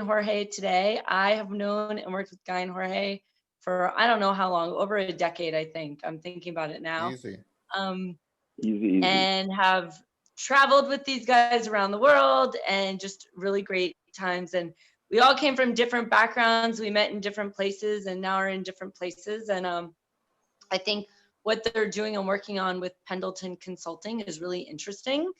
Jorge today. I have known and worked with Guy and Jorge for I don't know how long, over a decade, I think. I'm thinking about it now. Easy. Um, Easy. and have traveled with these guys around the world and just really great times. And we all came from different backgrounds. We met in different places and now are in different places. And I think what they're doing and working on with Pendleton Consulting is really interesting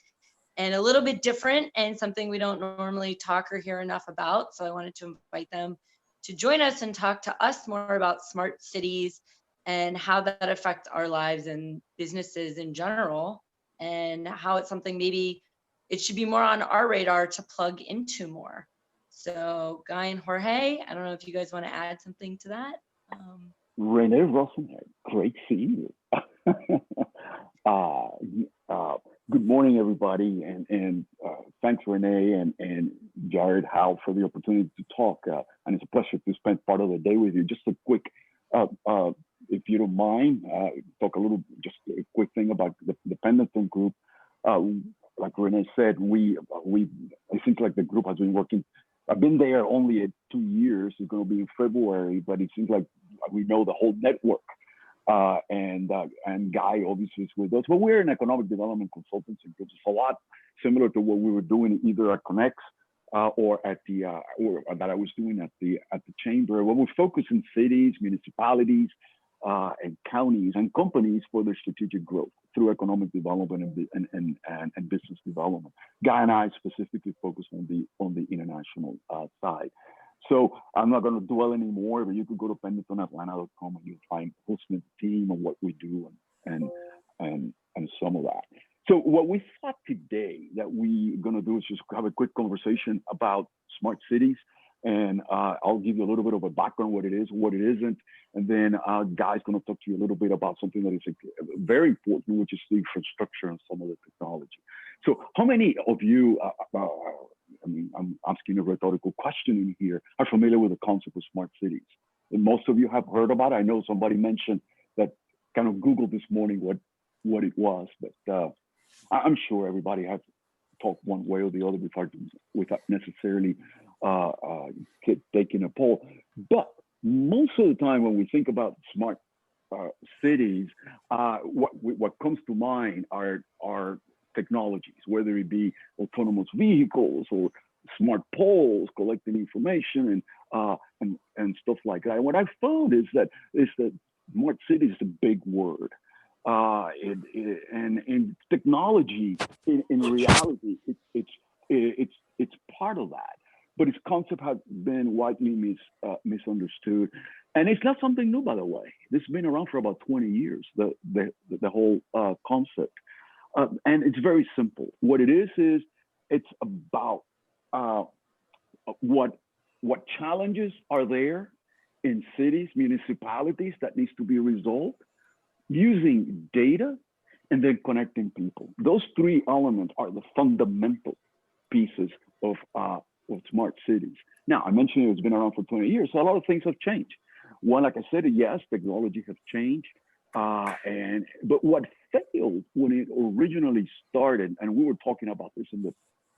and a little bit different and something we don't normally talk or hear enough about. So I wanted to invite them to join us and talk to us more about smart cities and how that affects our lives and businesses in general, and how it's something maybe it should be more on our radar to plug into more. So Guy and Jorge, I don't know if you guys want to add something to that. Renee Rosenhead, great seeing you. uh, Good morning, everybody, and thanks, Renee and Jared Howe, for the opportunity to talk. And it's a pleasure to spend part of the day with you. Just a quick, if you don't mind, talk a little, just a quick thing about the Pendleton group. Like Renee said, it seems like the group has been working. I've been there only 2 years. It's going to be in February, but it seems like we know the whole network. And Guy obviously is with us, but we're an economic development consultancy group. It's a lot similar to what we were doing either at Connects or at the or that I was doing at the chamber. Where we focus in cities, municipalities, and counties and companies for their strategic growth through economic development and business development. Guy and I specifically focus on the international side. So I'm not going to dwell anymore, but you could go to pendletonatlanta.com and you'll find who's the team and what we do and some of that. So what we thought today that we're going to do is just have a quick conversation about smart cities. And I'll give you a little bit of a background, what it is, what it isn't. And then Guy's going to talk to you a little bit about something that is very important, which is the infrastructure and some of the technology. So how many of you, I'm asking a rhetorical question in here, are familiar with the concept of smart cities? And most of you have heard about it. I know somebody mentioned that, kind of Googled this morning what it was, but I'm sure everybody has talked one way or the other without necessarily taking a poll. But most of the time when we think about smart cities, what comes to mind are technologies, whether it be autonomous vehicles or smart poles collecting information and stuff like that. And what I found is that smart city is a big word. And technology in reality, it's part of that, but its concept has been widely misunderstood, and it's not something new, by the way. This has been around for about 20 years. The whole concept, and it's very simple. What it is it's about what challenges are there in cities, municipalities that needs to be resolved, using data, and then connecting people. Those three elements are the fundamental pieces of smart cities. Now, I mentioned it's been around for 20 years, so a lot of things have changed. One, like I said, yes, technology has changed, but what failed when it originally started, and we were talking about this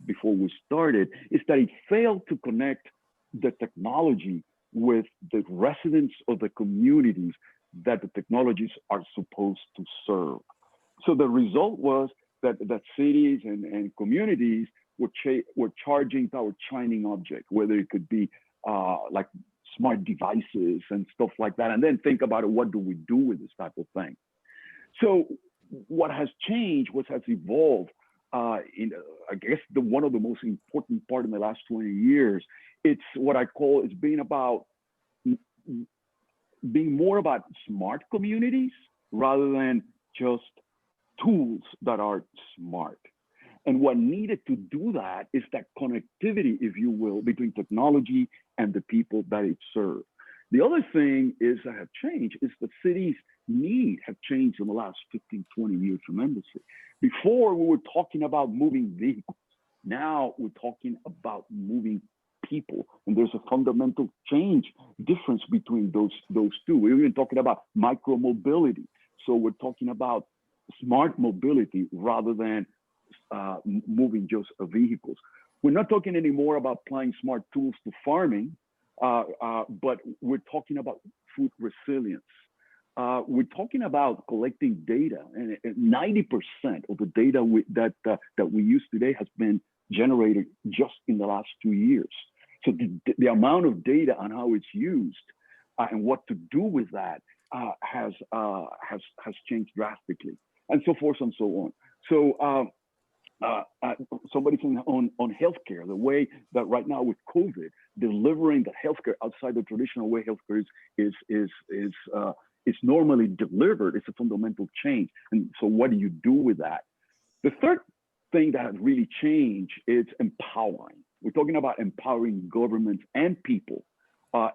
before we started, is that it failed to connect the technology with the residents of the communities that the technologies are supposed to serve. So the result was that cities and communities were charging toward shining objects, whether it could be like smart devices and stuff like that. And then think about it, what do we do with this type of thing? So what has changed, what has evolved, I guess one of the most important part in the last 20 years, it's what I call, it's being more about smart communities rather than just tools that are smart. And what needed to do that is that connectivity, if you will, between technology and the people that it serves. The other thing is that have changed is the city's need have changed in the last 15, 20 years tremendously. Before we were talking about moving vehicles. Now we're talking about moving people. And there's a fundamental difference between those two. We're even talking about micro mobility. So we're talking about smart mobility rather than moving just vehicles. We're not talking anymore about applying smart tools to farming, but we're talking about food resilience. We're talking about collecting data, and 90% of the data that we use today has been generated just in the last 2 years. So the amount of data and how it's used and what to do with that has changed drastically, and so forth and so on. So somebody's on healthcare, the way that right now with COVID, delivering the healthcare outside the traditional way healthcare is normally delivered. It's a fundamental change. And so what do you do with that? The third thing that has really changed is empowering. We're talking about empowering governments and people,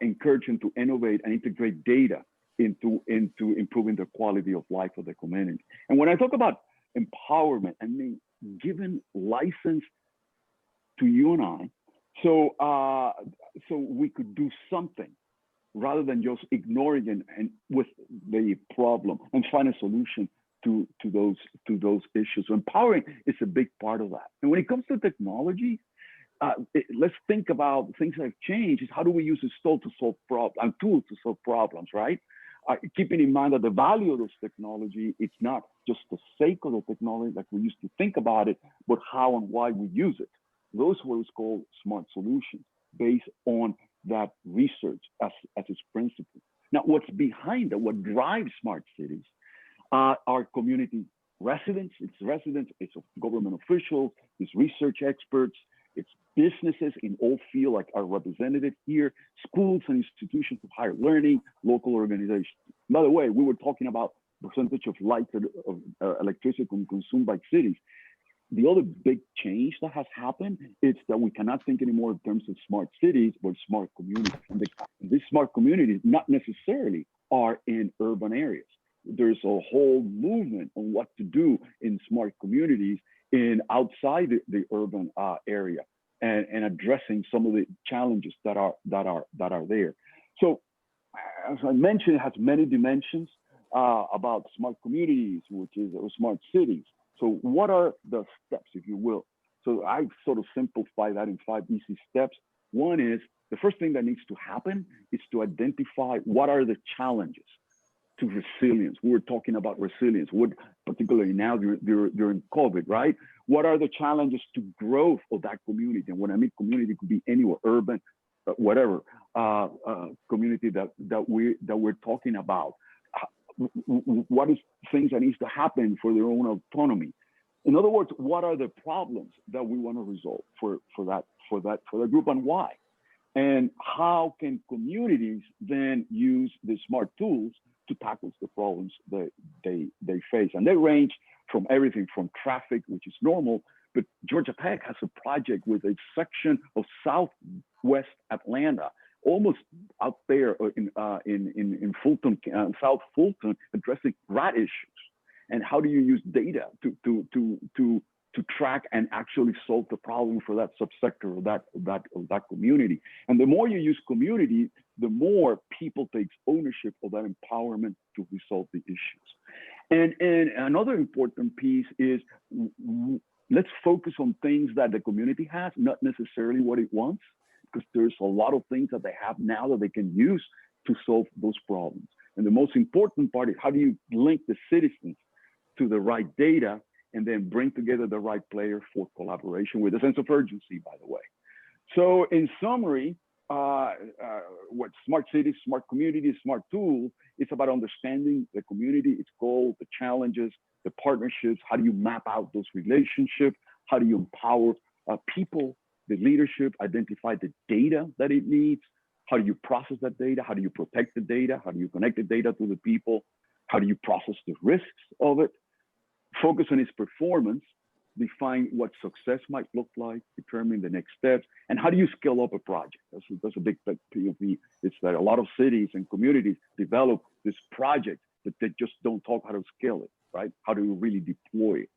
encouraging to innovate and integrate data into improving the quality of life of the community. And when I talk about empowerment, I mean giving license to you and I, so we could do something rather than just ignoring it and with the problem and find a solution to those issues. So empowering is a big part of that. And when it comes to technology, let's think about things that have changed. Is how do we use this tool to solve problems and tools to solve problems, right? Keeping in mind that the value of this technology, it's not just the sake of the technology like we used to think about it, but how and why we use it. Those were what's called smart solutions based on that research as its principle. Now, what's behind that, what drives smart cities, are community residents, it's government officials, it's research experts, it's businesses in all fields like are represented here, schools and institutions of higher learning, local organizations. By the way, we were talking about percentage of light of electricity consumed by cities. The other big change that has happened is that we cannot think anymore in terms of smart cities, but smart communities. And these smart communities not necessarily are in urban areas. There's a whole movement on what to do in smart communities in outside the urban area and addressing some of the challenges that are there. So as I mentioned, it has many dimensions about smart communities, which is smart cities. So what are the steps, if you will? So I sort of simplify that in 5 easy steps. One is the first thing that needs to happen is to identify what are the challenges to resilience. We were talking about resilience, particularly now during COVID, right? What are the challenges to growth of that community? And when I mean community, it could be anywhere, urban, whatever community that we're talking about. What is things that needs to happen for their own autonomy? In other words, what are the problems that we want to resolve for that group, and why? And how can communities then use the smart tools to tackle the problems that they face? And they range from everything from traffic, which is normal, but Georgia Tech has a project with a section of Southwest Atlanta, almost out there in Fulton, South Fulton, addressing rat issues. And how do you use data to track and actually solve the problem for that subsector of that community? And the more you use community, the more people take ownership of that empowerment to resolve the issues. And another important piece is let's focus on things that the community has, not necessarily what it wants, because there's a lot of things that they have now that they can use to solve those problems. And the most important part is how do you link the citizens to the right data and then bring together the right player for collaboration with a sense of urgency, by the way. So in summary, what smart cities, smart communities, smart tools, it's about understanding the community, its goals, the challenges, the partnerships. How do you map out those relationships? How do you empower people, the leadership, identify the data that it needs? How do you process that data? How do you protect the data? How do you connect the data to the people? How do you process the risks of it? Focus on its performance, define what success might look like, determine the next steps, and how do you scale up a project? That's a big POV. It's that a lot of cities and communities develop this project, but they just don't talk how to scale it, right? How do you really deploy it?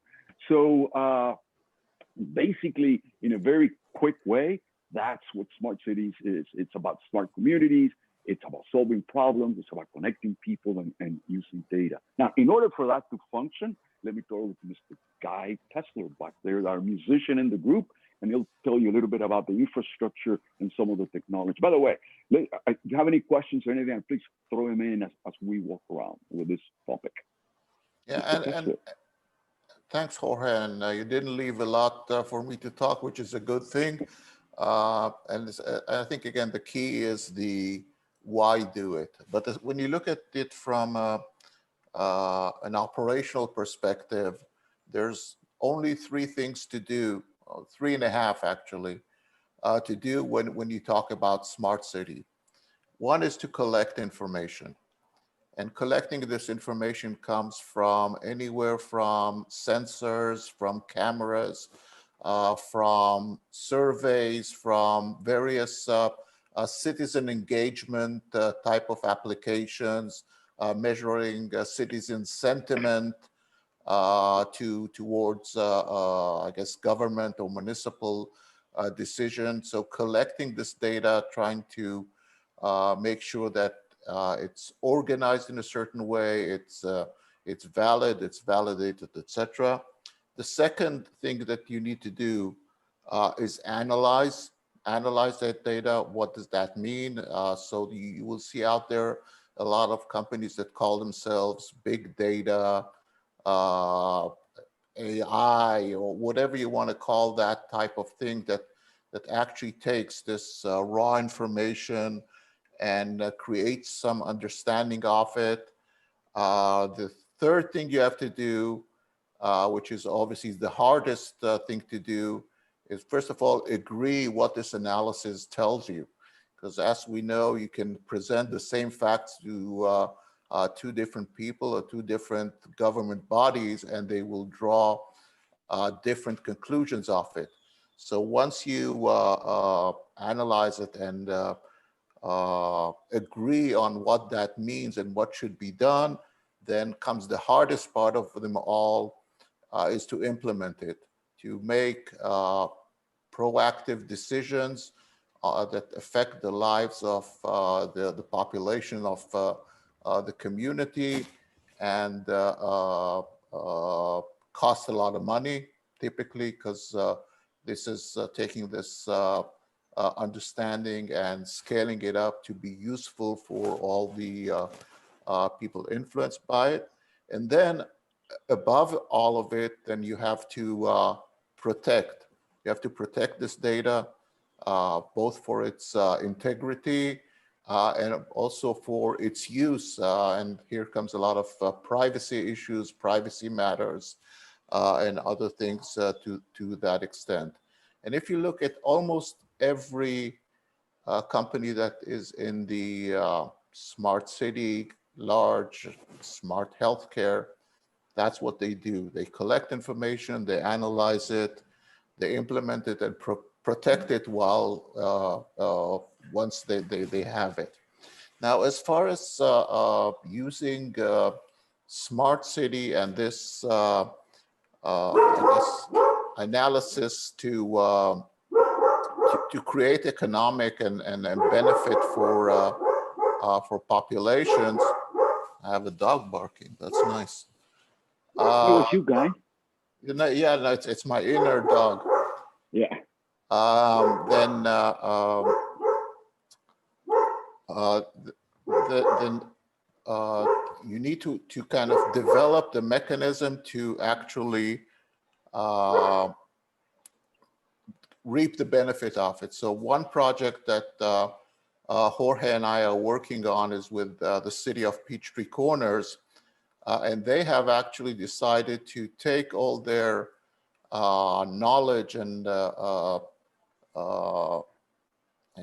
So basically, in a very quick way, that's what smart cities is. It's about smart communities. It's about solving problems. It's about connecting people and using data. Now, in order for that to function, let me throw it to Mr. Guy Tessler back there, our musician in the group. and he'll tell you a little bit about the infrastructure and some of the technology. By the way, if you have any questions or anything, please throw them in as we walk around with this topic. Yeah, and thanks, Jorge. And you didn't leave a lot for me to talk, which is a good thing. I think, again, the key is the why do it. But when you look at it from an operational perspective, there's only three things to do, three and a half actually, to do when you talk about smart city. One is to collect information. And collecting this information comes from anywhere from sensors, from cameras, from surveys, from various citizen engagement type of applications, measuring citizen sentiment towards, I guess, government or municipal decisions. So collecting this data, trying to make sure that it's organized in a certain way, it's valid, it's validated, etc. The second thing that you need to do is analyze that data. What does that mean? So you will see out there a lot of companies that call themselves big data, AI, or whatever you want to call that type of thing that actually takes this raw information and creates some understanding of it. The third thing you have to do, which is obviously the hardest thing to do, is first of all, agree what this analysis tells you. Because as we know, you can present the same facts to two different people or two different government bodies, and they will draw different conclusions of it. So once you analyze it and agree on what that means and what should be done, then comes the hardest part of them all, is to implement it, to make proactive decisions that affect the lives of the population of the community, and cost a lot of money typically, because this is taking this understanding and scaling it up to be useful for all the people influenced by it. And then above all of it, then you have to protect. You have to protect this data, both for its integrity and also for its use. And here comes a lot of privacy issues, privacy matters, and other things to that extent. And if you look at almost every company that is in the smart city, large, smart healthcare, that's what they do. They collect information, they analyze it, they implement it and protect it while once they have it. Now, as far as using smart city and this I guess analysis to create economic and benefit for populations. I have a dog barking. That's nice. It was you, guy. You know, yeah, no, it's my inner dog. Yeah. Then you need to kind of develop the mechanism to actually reap the benefit of it. So one project that Jorge and I are working on is with the city of Peachtree Corners, and they have actually decided to take all their knowledge and I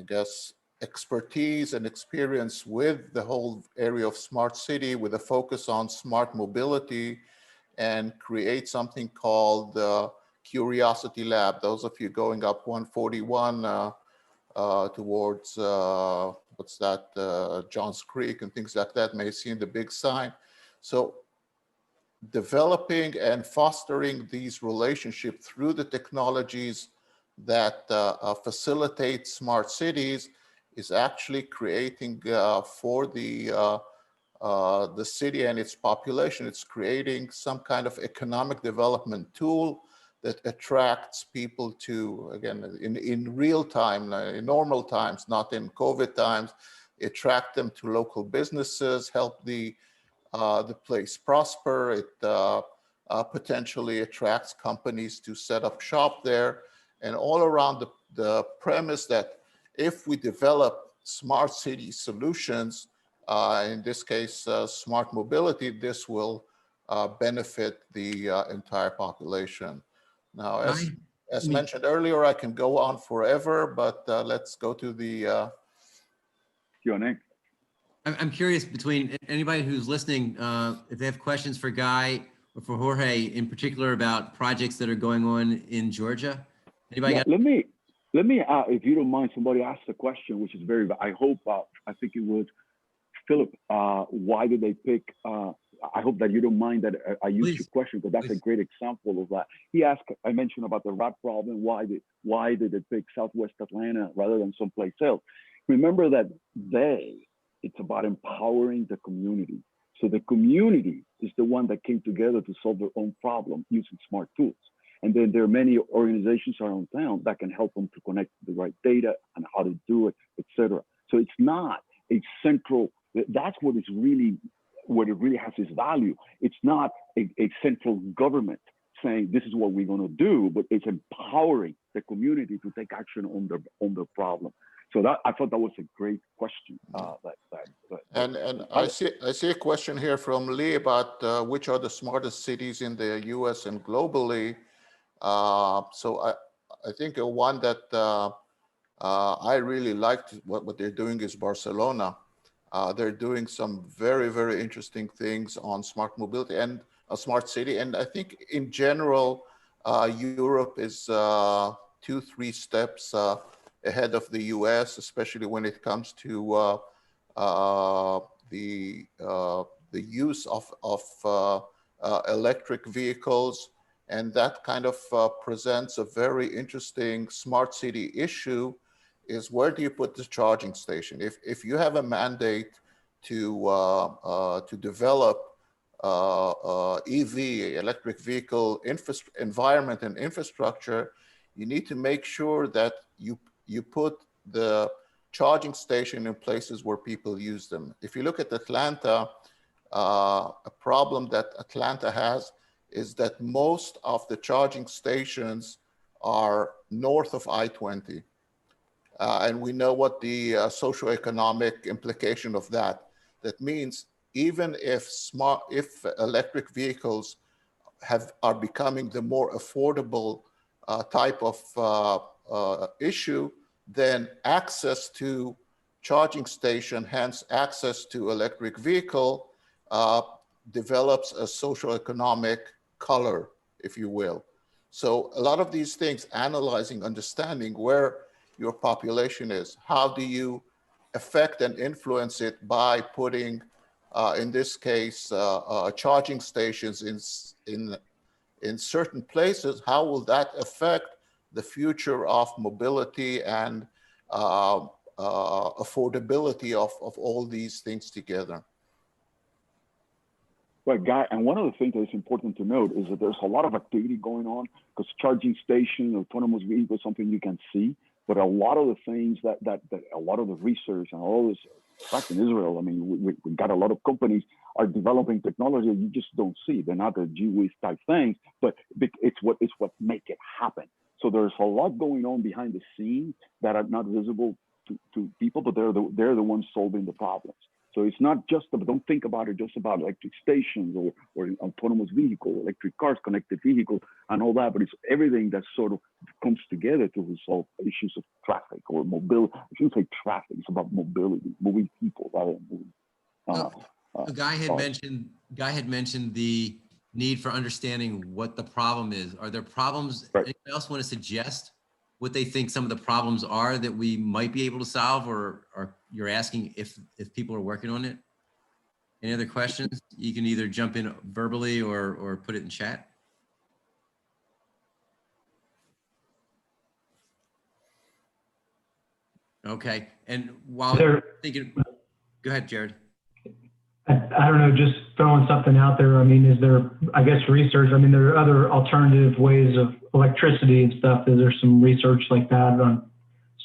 guess expertise and experience with the whole area of smart city, with a focus on smart mobility, and create something called Curiosity Lab. Those of you going up 141 towards what's that, Johns Creek and things like that may have seen the big sign. So developing and fostering these relationships through the technologies that facilitate smart cities is actually creating for the city and its population, it's creating some kind of economic development tool that attracts people to, again, in real time, in normal times, not in COVID times, attract them to local businesses, help the place prosper. It potentially attracts companies to set up shop there. And all around the premise that if we develop smart city solutions, in this case, smart mobility, this will benefit the entire population. Now, as mentioned earlier, I can go on forever, but let's go to the Q&A. I'm curious, between anybody who's listening, if they have questions for Guy or for Jorge in particular about projects that are going on in Georgia. Anybody? Yeah, let me, if you don't mind, somebody asked a question, which is very, I hope, I think it was Philip, why did they pick, I hope that you don't mind that I used your question, because that's a great example of that. He asked, I mentioned about the rat problem, why did they pick Southwest Atlanta rather than someplace else? Remember that it's about empowering the community. So the community is the one that came together to solve their own problem using smart tools. And then there are many organizations around town that can help them to connect the right data and how to do it, etc. So it's not a central, that's what is really, what it really has its value. It's not a central government saying this is what we're going to do, but it's empowering the community to take action on their problem. So that, I thought that was a great question. And I see a question here from Lee about which are the smartest cities in the U.S. and globally. So I think one that I really liked what they're doing is Barcelona. They're doing some very, very interesting things on smart mobility and a smart city. And I think in general, Europe is 2-3 steps ahead of the US, especially when it comes to the use of electric vehicles. And that kind of presents a very interesting smart city issue, is where do you put the charging station? If you have a mandate to develop EV, electric vehicle environment and infrastructure, you need to make sure that you put the charging station in places where people use them. If you look at Atlanta, a problem that Atlanta has is that most of the charging stations are north of I-20. And we know what the socioeconomic implication of that. That means even if electric vehicles are becoming the more affordable type of issue, then access to charging station, hence access to electric vehicle, develops a socioeconomic color, if you will. So a lot of these things, analyzing, understanding where your population is, how do you affect and influence it by putting, in this case, charging stations in certain places, how will that affect the future of mobility and affordability of all these things together? Right, Guy, and one of the things that is important to note is that there's a lot of activity going on, because charging station, autonomous vehicles, something you can see, but a lot of the things that a lot of the research and all this, back in Israel, I mean, we got a lot of companies are developing technology that you just don't see. They're not the GWIS type things, but it's what make it happen. So there's a lot going on behind the scenes that are not visible to people, but they're the ones solving the problems. So it's not just, don't think about it just about electric stations or autonomous vehicle, electric cars, connected vehicles, and all that, but it's everything that sort of comes together to resolve issues of traffic or mobility. I shouldn't say traffic, it's about mobility, moving people rather than moving. Guy had mentioned the need for understanding what the problem is. Are there problems? Right. Anybody else want to suggest what they think some of the problems are that we might be able to solve, or you're asking if people are working on it? Any other questions? You can either jump in verbally or put it in chat. Okay, and while thinking, go ahead, Jared. I don't know, just throwing something out there. I mean, is there, I guess, research? I mean, there are other alternative ways of electricity and stuff. Is there some research like that on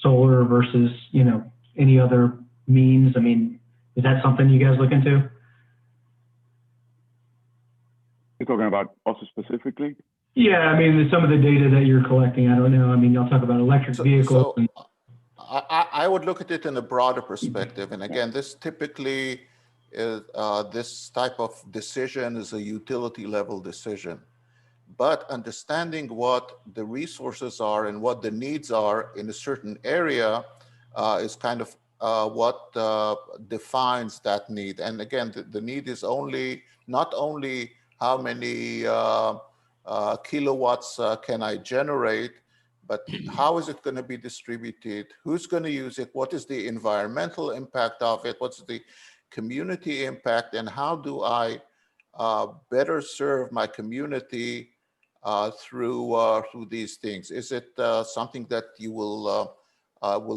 solar versus, you know, any other means? I mean, is that something you guys look into? You're talking about also specifically? Yeah, I mean, some of the data that you're collecting, I don't know. I mean, y'all talk about electric vehicles. So I would look at it in a broader perspective. And again, this typically is, this type of decision is a utility level decision. But understanding what the resources are and what the needs are in a certain area is kind of what defines that need. And again, the need is not only how many kilowatts can I generate, but how is it going to be distributed? Who's going to use it? What is the environmental impact of it? What's the community impact? And how do I better serve my community through these things? Is it something that you will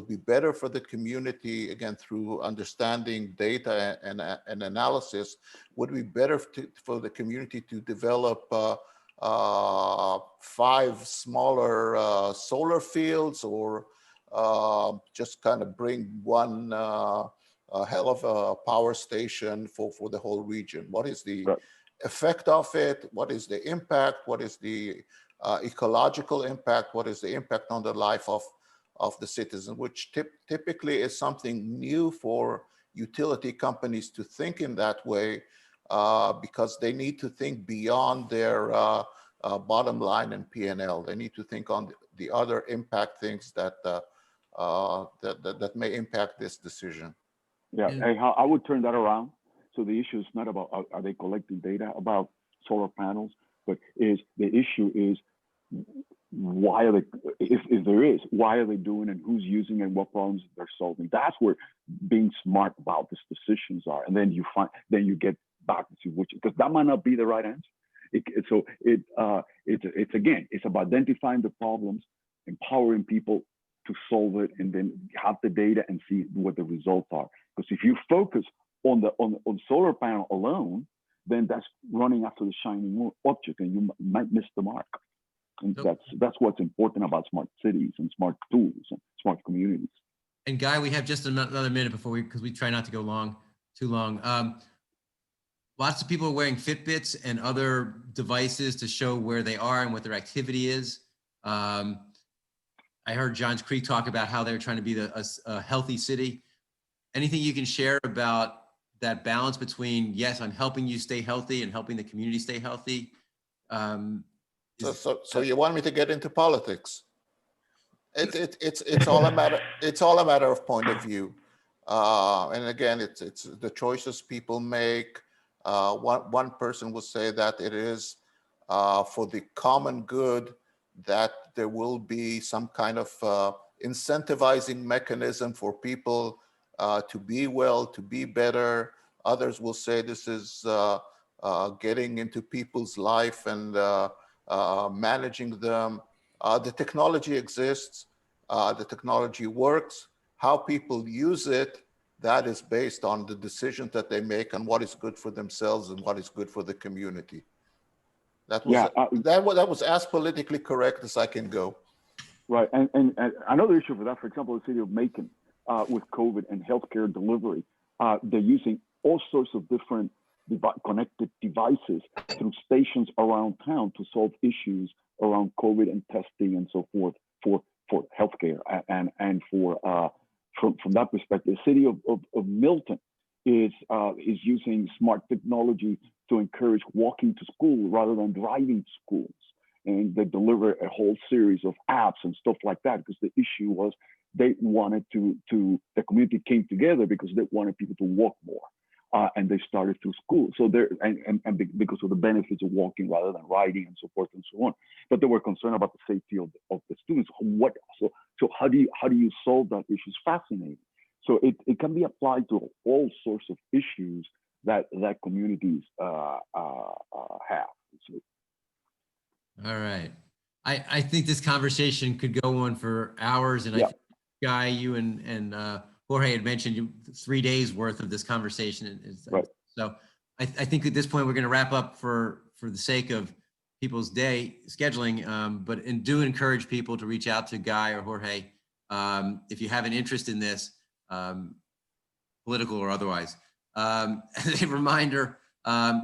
be better for the community, again, through understanding data and analysis? Would it be better for the community to develop 5 smaller solar fields, or just kind of bring one a hell of a power station for the whole region? What is the effect of it? What is the impact? What is the ecological impact? What is the impact on the life of the citizen, which typically is something new for utility companies to think in that way, because they need to think beyond their bottom line and P&L. They need to think on the other impact things that may impact this decision. Yeah, I would turn that around. So the issue is not about are they collecting data about solar panels, but the issue is why are they, if there is, why are they doing it, and who's using it, and what problems they're solving. That's where being smart about these decisions are. And then you get back to which, because that might not be the right answer. It's about identifying the problems, empowering people to solve it, and then have the data and see what the results are. Because if you focus on solar panel alone, then that's running after the shiny object, and you might miss the mark. And that's what's important about smart cities and smart tools and smart communities. And Guy, we have just another minute before because we try not to go too long. Lots of people are wearing Fitbits and other devices to show where they are and what their activity is. I heard Johns Creek talk about how they're trying to be a healthy city. Anything you can share about that balance between, yes, I'm helping you stay healthy and helping the community stay healthy? So you want me to get into politics? It's all a matter of point of view, and again, it's the choices people make. One person will say that it is for the common good, that there will be some kind of incentivizing mechanism for people to be well, to be better. Others will say this is getting into people's life and managing them. The technology exists, the technology works. How people use it, that is based on the decisions that they make and what is good for themselves and what is good for the community. That was as politically correct as I can go. Right, and another issue for that, for example, the city of Macon with COVID and healthcare delivery, they're using all sorts of different connected devices through stations around town to solve issues around COVID and testing and so forth for healthcare. And from that perspective, the city of Milton is using smart technology to encourage walking to school rather than driving to schools. And they deliver a whole series of apps and stuff like that, because the issue was they wanted the community came together because they wanted people to walk more. And they started through school. So and because of the benefits of walking rather than riding and so forth and so on. But they were concerned about the safety of the students. So how do you solve that issue? It's fascinating. So it can be applied to all sorts of issues that communities have. So, all right. I think this conversation could go on for hours, and I think, Guy, you and Jorge had mentioned 3 days worth of this conversation. Right. So I think at this point, we're going to wrap up for the sake of people's day scheduling, but do encourage people to reach out to Guy or Jorge if you have an interest in this, political or otherwise. As a reminder,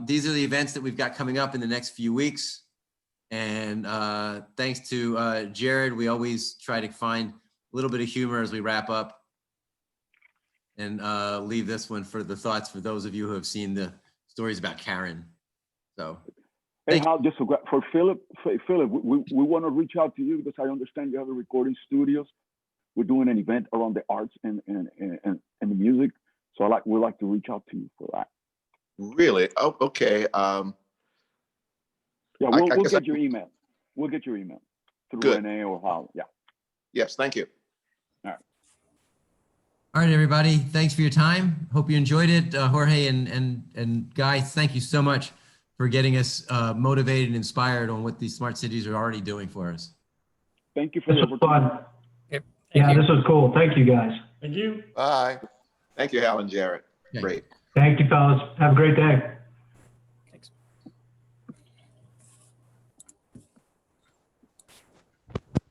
these are the events that we've got coming up in the next few weeks. And thanks to Jared, we always try to find a little bit of humor as we wrap up, and leave this one for the thoughts for those of you who have seen the stories about Karen. So, hey, Hal, just for Philip, we want to reach out to you because I understand you have a recording studios. We're doing an event around the arts and the music, so we'd like to reach out to you for that. Really? Oh, okay. Yeah, I we'll guess get your email. We'll get your email through Good. Renee or Hal. Yeah. Yes, thank you. all right, everybody, thanks for your time. Hope you enjoyed it. Jorge and Guy, thank you so much for getting us motivated and inspired on what these smart cities are already doing for us. Thank you for This the was opportunity. fun. Yeah, this was cool. Thank you, guys. Thank you. Bye. Thank you, Hal and Jared. Okay. Great. Thank you, fellas. Have a great day.